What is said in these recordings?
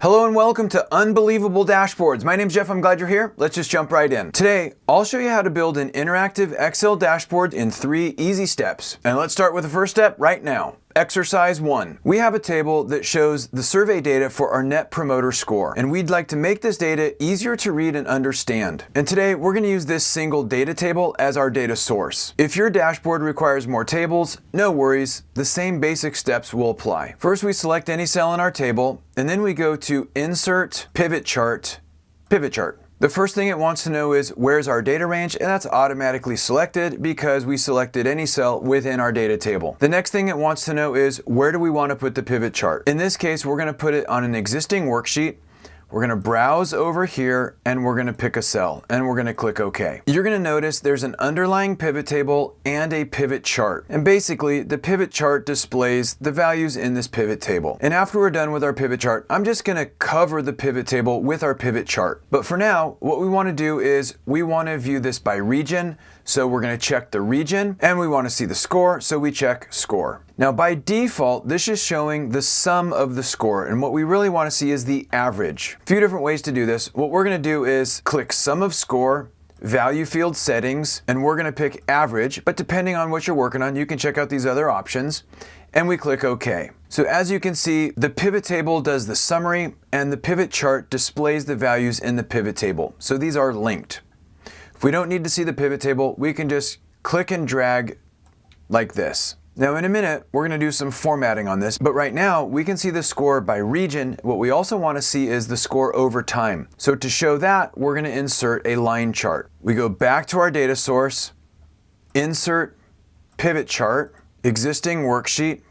Hello and welcome to Unbelievable Dashboards. My name's Jeff, I'm glad you're here. Let's just jump right in. Today, I'll show you how to build an interactive Excel dashboard in 3 easy steps. And let's start with the first step right now. Exercise 1. We have a table that shows the survey data for our Net Promoter Score, and we'd like to make this data easier to read and understand. And today, we're going to use this single data table as our data source. If your dashboard requires more tables, no worries, the same basic steps will apply. First, we select any cell in our table, and then we go to Insert, Pivot Chart, Pivot Chart. The first thing it wants to know is where's our data range, and that's automatically selected because we selected any cell within our data table. The next thing it wants to know is where do we want to put the pivot chart. In this case, we're going to put it on an existing worksheet. We're going to browse over here and we're going to pick a cell and we're going to click OK. You're going to notice there's an underlying pivot table and a pivot chart. And basically, the pivot chart displays the values in this pivot table. And after we're done with our pivot chart, I'm just going to cover the pivot table with our pivot chart. But for now, what we want to do is we want to view this by region. So we're going to check the region, and we want to see the score, so we check score. Now by default, this is showing the sum of the score, and what we really want to see is the average. A few different ways to do this. What we're going to do is click sum of score, value field settings, and we're going to pick average, but depending on what you're working on, you can check out these other options, and we click OK. So as you can see, the pivot table does the summary, and the pivot chart displays the values in the pivot table. So these are linked. If we don't need to see the pivot table, we can just click and drag like this. Now in a minute, we're going to do some formatting on this, but right now we can see the score by region. What we also want to see is the score over time. So to show that, we're going to insert a line chart. We go back to our data source, insert pivot chart, existing worksheet,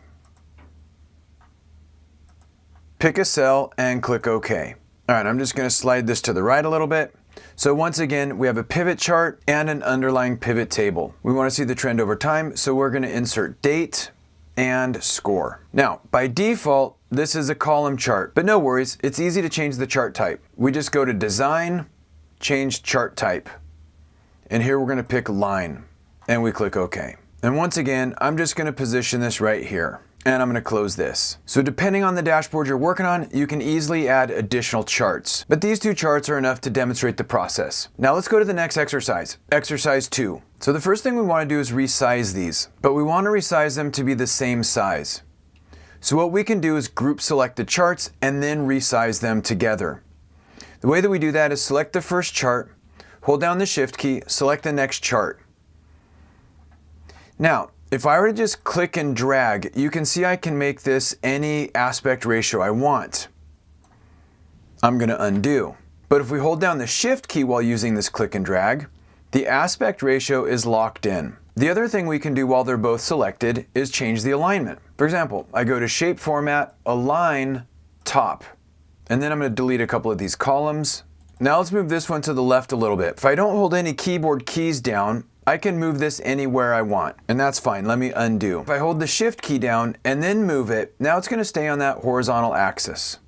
pick a cell and click OK. All right, I'm just going to slide this to the right a little bit. So once again, we have a pivot chart and an underlying pivot table. We want to see the trend over time, so we're going to insert date and score. Now, by default, this is a column chart, but no worries, it's easy to change the chart type. We just go to Design, change chart type. And here we're going to pick line, and we click OK. And once again, I'm just going to position this right here. And I'm going to close this. So depending on the dashboard you're working on, you can easily add additional charts. But these 2 charts are enough to demonstrate the process. Now let's go to the next exercise, exercise 2. So the first thing we want to do is resize these, but we want to resize them to be the same size. So what we can do is group select the charts and then resize them together. The way that we do that is select the first chart, hold down the Shift key, select the next chart. Now, if I were to just click and drag, you can see I can make this any aspect ratio I want. I'm going to undo. But if we hold down the Shift key while using this click and drag, the aspect ratio is locked in. The other thing we can do while they're both selected is change the alignment. For example, I go to Shape Format, Align, Top. And then I'm going to delete a couple of these columns. Now let's move this one to the left a little bit. If I don't hold any keyboard keys down, I can move this anywhere I want, and that's fine. Let me undo. If I hold the Shift key down and then move it, now it's going to stay on that horizontal axis.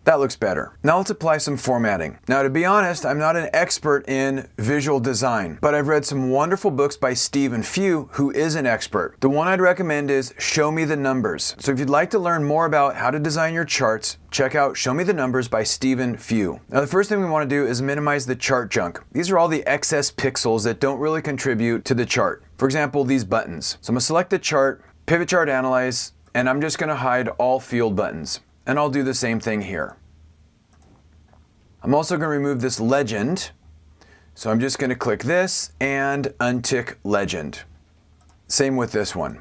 That looks better. Now let's apply some formatting. Now to be honest, I'm not an expert in visual design, but I've read some wonderful books by Stephen Few, who is an expert. The one I'd recommend is Show Me the Numbers. So if you'd like to learn more about how to design your charts, check out Show Me the Numbers by Stephen Few. Now the first thing we want to do is minimize the chart junk. These are all the excess pixels that don't really contribute to the chart. For example, these buttons. So I'm going to select the chart, Pivot Chart Analyze, and I'm just going to hide all field buttons. And I'll do the same thing here. I'm also going to remove this legend. So I'm just going to click this and untick legend. Same with this one.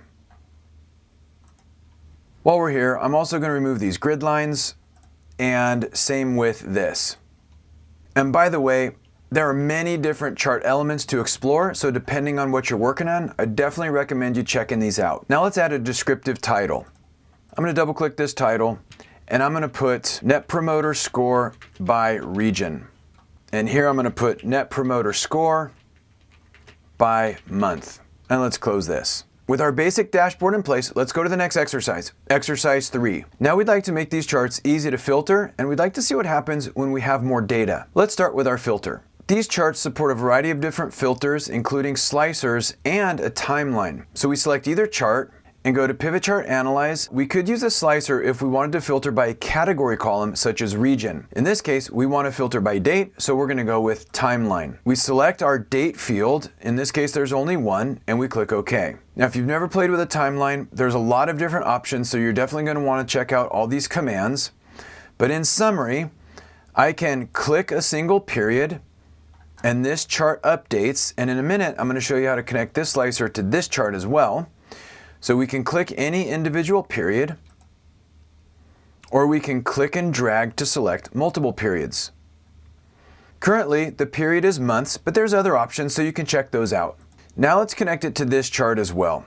While we're here, I'm also going to remove these grid lines, and same with this. And by the way, there are many different chart elements to explore, so depending on what you're working on, I definitely recommend you checking these out. Now let's add a descriptive title. I'm going to double click this title, and I'm going to put Net Promoter Score by region. And here I'm going to put Net Promoter Score by month. And let's close this. With our basic dashboard in place, let's go to the next exercise, exercise 3. Now we'd like to make these charts easy to filter, and we'd like to see what happens when we have more data. Let's start with our filter. These charts support a variety of different filters, including slicers and a timeline. So we select either chart, and go to Pivot Chart Analyze. We could use a slicer if we wanted to filter by a category column such as region. In this case, we want to filter by date, so we're going to go with timeline. We select our date field. In this case, there's only one, and we click OK. Now, if you've never played with a timeline, there's a lot of different options, so you're definitely going to want to check out all these commands. But in summary, I can click a single period, and this chart updates. And in a minute, I'm going to show you how to connect this slicer to this chart as well. So we can click any individual period, or we can click and drag to select multiple periods. Currently, the period is months, but there's other options, so you can check those out. Now let's connect it to this chart as well.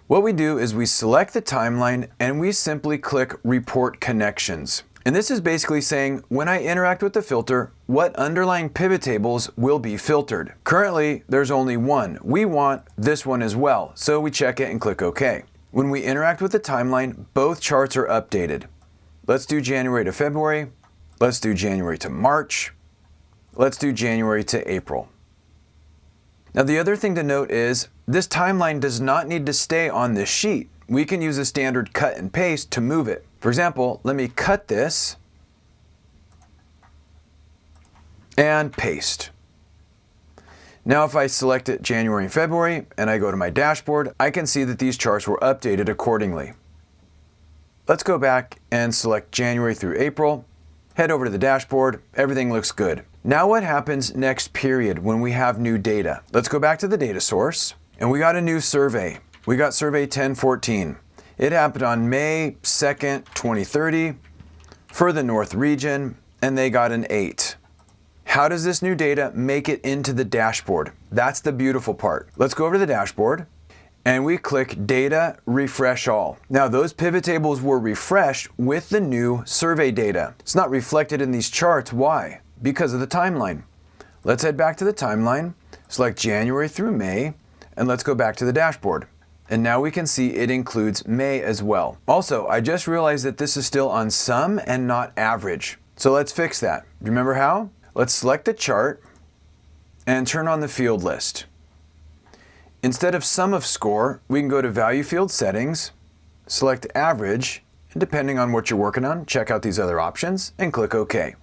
What we do is we select the timeline and we simply click Report Connections. And this is basically saying, when I interact with the filter, what underlying pivot tables will be filtered. Currently, there's only one. We want this one as well, so we check it and click OK. When we interact with the timeline, both charts are updated. Let's do January to February. Let's do January to March. Let's do January to April. Now, the other thing to note is this timeline does not need to stay on this sheet. We can use a standard cut and paste to move it. For example, let me cut this and paste. Now if I select it January and February and I go to my dashboard, I can see that these charts were updated accordingly. Let's go back and select January through April, head over to the dashboard, everything looks good. Now what happens next period when we have new data? Let's go back to the data source, and we got a new survey. We got survey 1014. It happened on May 2nd, 2030 for the North region, and they got an 8. How does this new data make it into the dashboard? That's the beautiful part. Let's go over to the dashboard, and we click Data Refresh All. Now those pivot tables were refreshed with the new survey data. It's not reflected in these charts. Why? Because of the timeline. Let's head back to the timeline, select January through May, and let's go back to the dashboard. And now we can see it includes May as well. Also, I just realized that this is still on sum and not average. So let's fix that. Remember how? Let's select the chart and turn on the field list. Instead of sum of score, we can go to Value Field Settings, select Average, and depending on what you're working on, check out these other options and click OK.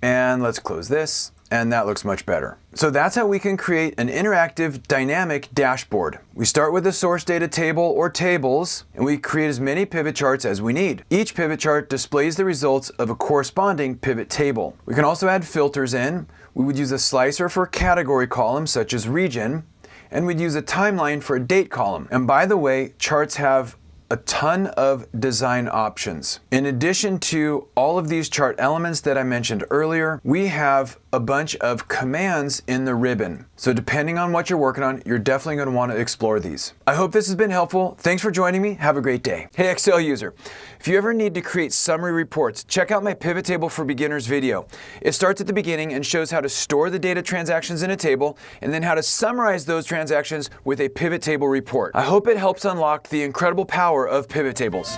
And let's close this, and that looks much better. So that's how we can create an interactive, dynamic dashboard. We start with a source data table or tables, and we create as many pivot charts as we need. Each pivot chart displays the results of a corresponding pivot table. We can also add filters in. We would use a slicer for category columns such as region, and we'd use a timeline for a date column. And by the way, charts have a ton of design options. In addition to all of these chart elements that I mentioned earlier, we have a bunch of commands in the ribbon. So depending on what you're working on, you're definitely going to want to explore these. I hope this has been helpful. Thanks for joining me. Have a great day. Hey Excel user, if you ever need to create summary reports, check out my Pivot Table for Beginners video. It starts at the beginning and shows how to store the data transactions in a table and then how to summarize those transactions with a pivot table report. I hope it helps unlock the incredible power of pivot tables.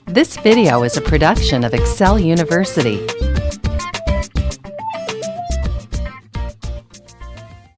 This video is a production of Excel University.